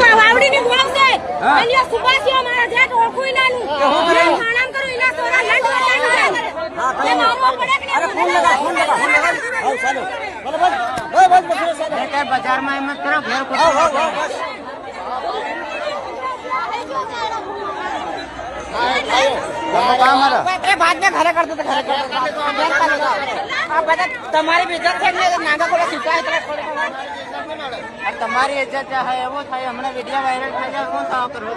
વાવડીની વાવ છે અલિયા સુબાસીઓ મારા જેટ ઓળખું નાનું ખાણામ કરું ઇલા સોરા લંડ એ મારવો પડે કે અરે ફોન લગા આવ ચાલો બોલો બોલ ઓય બસ બસ ચાલો કે બજારમાં એમ કરો ઘેર કો આવ આવ બસ એ બાદ में घरे करते थे घरे આ બધા તમારી ઇજ્જત છે ને નાગા કોલે સુકાય તમારી ઇજ્જત છે એવો થાય હમણાં વિડિયો વાયરલ થઈ જાય કોણ થાવ કરો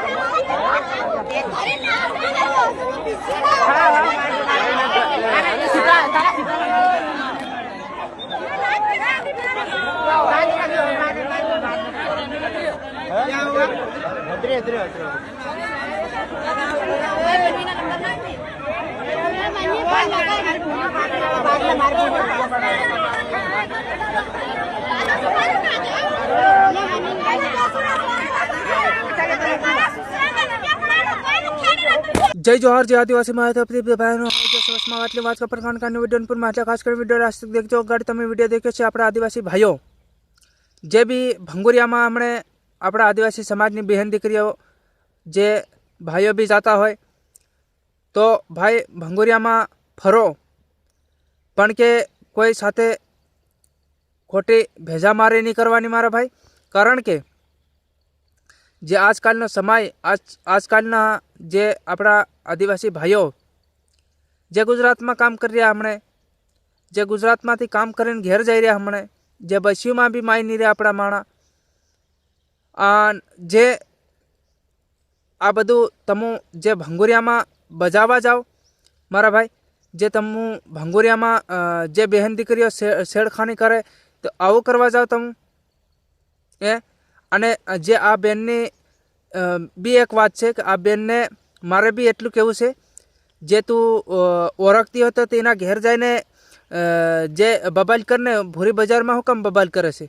जय जोहार जय आदिवासी माता बहनों आटली बात का प्रकांड करने वीडियो में खास कर वीडियो आज तक देखो गाड़ी तमे वीडियो देखे छे अपना आदिवासी भाईओ जे भी भंगुरिया में हमने अपना आदिवासी समाज की बहन दीकरीओ जे भाईओ भी जाता हो तो भाई भंगुरिया में फरो पण के कोई साथे खोटी भेजा मारी नहीं करवानी मारा भाई कारण के जे आजकल समय आजकल जे अपना आदिवासी भाईओ जे गुजरात में काम कर रहा हमने जे गुजरात में काम करीने घेर जाई रहा हमने जे बस्यू में भी माई नहीं रहा अपना माणा जे आ बधु तमु जे भंगुरिया में बजावा जाओ मारा भाई जे तमु भंगुरिया में जे बहन दीकरीओ छेड़खानी करे तो आवुं करवा जाओ तमु अने जे आ बेननी बी एक बात है कि आ बेन ने मारे भी एटलू केवुं छे जे तू ओळखती हो तो तेना घेर जाईने जे बबाल करने भूरी बजार में हुकम बबाल करे छे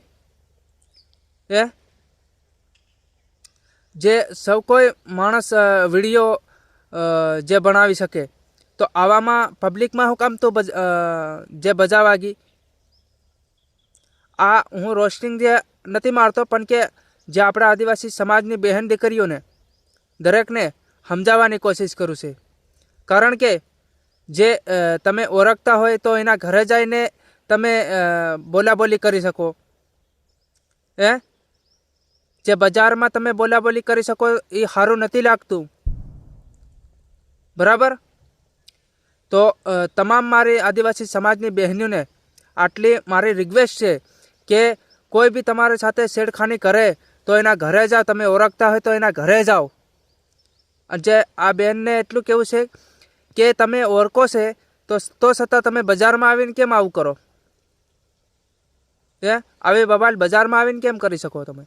जे सब कोई माणस विडियो जे बनावी सके तो आवामां पब्लिक में हुकम तो जे बजावागी आ हूँ रोस्टिंग जे नथी मारतो पण के जे अपना आदिवासी समाजनी बहन दीकरीओ ने दरेक ने समजाववानी कोशिश करूँ छे कारण के जे तमे ओळखता होय तो एना घरे जाईने तमे बोलाबोली करी सको जे बजार में तमे बोलाबोली करी सको ए सारू नथी लागतुं बराबर। तो तमाम मारी आदिवासी समाजनी बहनों ने आटली मारी रिक्वेस्ट है कि कोई भी तमारे साथे छेड़खानी करे तो एना घरे जाओ तमे ओळखता हो तो एना घरे जाओ जे आ बेन ने एटलू केवुं छे कि तमे ओळखो छे तो छतां तमे बजार में आवीने केम आवुं करो आवी बबाल बजार में आवीने केम करी शको तमे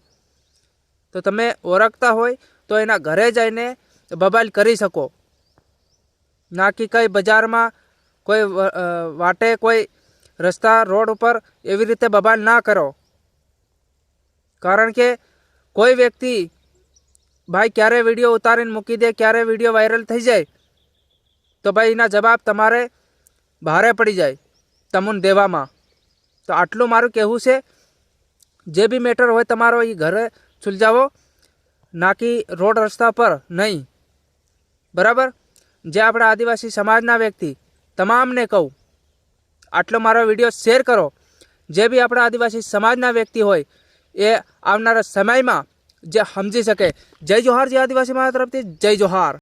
तो तमे ओळखता होय तो एना घरे जईने बबाल करी शको ना कि कई बजार में कोई वाटे कोई रस्ता रोड पर एवी रीते बबाल ना करो कारण के कोई व्यक्ति भाई क्यारे वीडियो उतारीने मूकी दे क्यारे वीडियो वायरल थई जाए तो भाई एना जवाब तमारे भारे पड़ी जाए तमने देवामां। तो आटलू मारुं कहेवुं छे जे भी मैटर होय तमारो ई घरे सुलझावो ना कि रोड रस्ता पर नहीं बराबर। जे अपना आदिवासी समाजना व्यक्ति तमाम ने कहूँ आटलो मारो विडियो शेर करो जे भी अपना आदिवासी समाजना व्यक्ति होय ए आवनारा समय में जे समझी सके। जय जोहार जय आदिवासी माता तरफथी जय जोहार।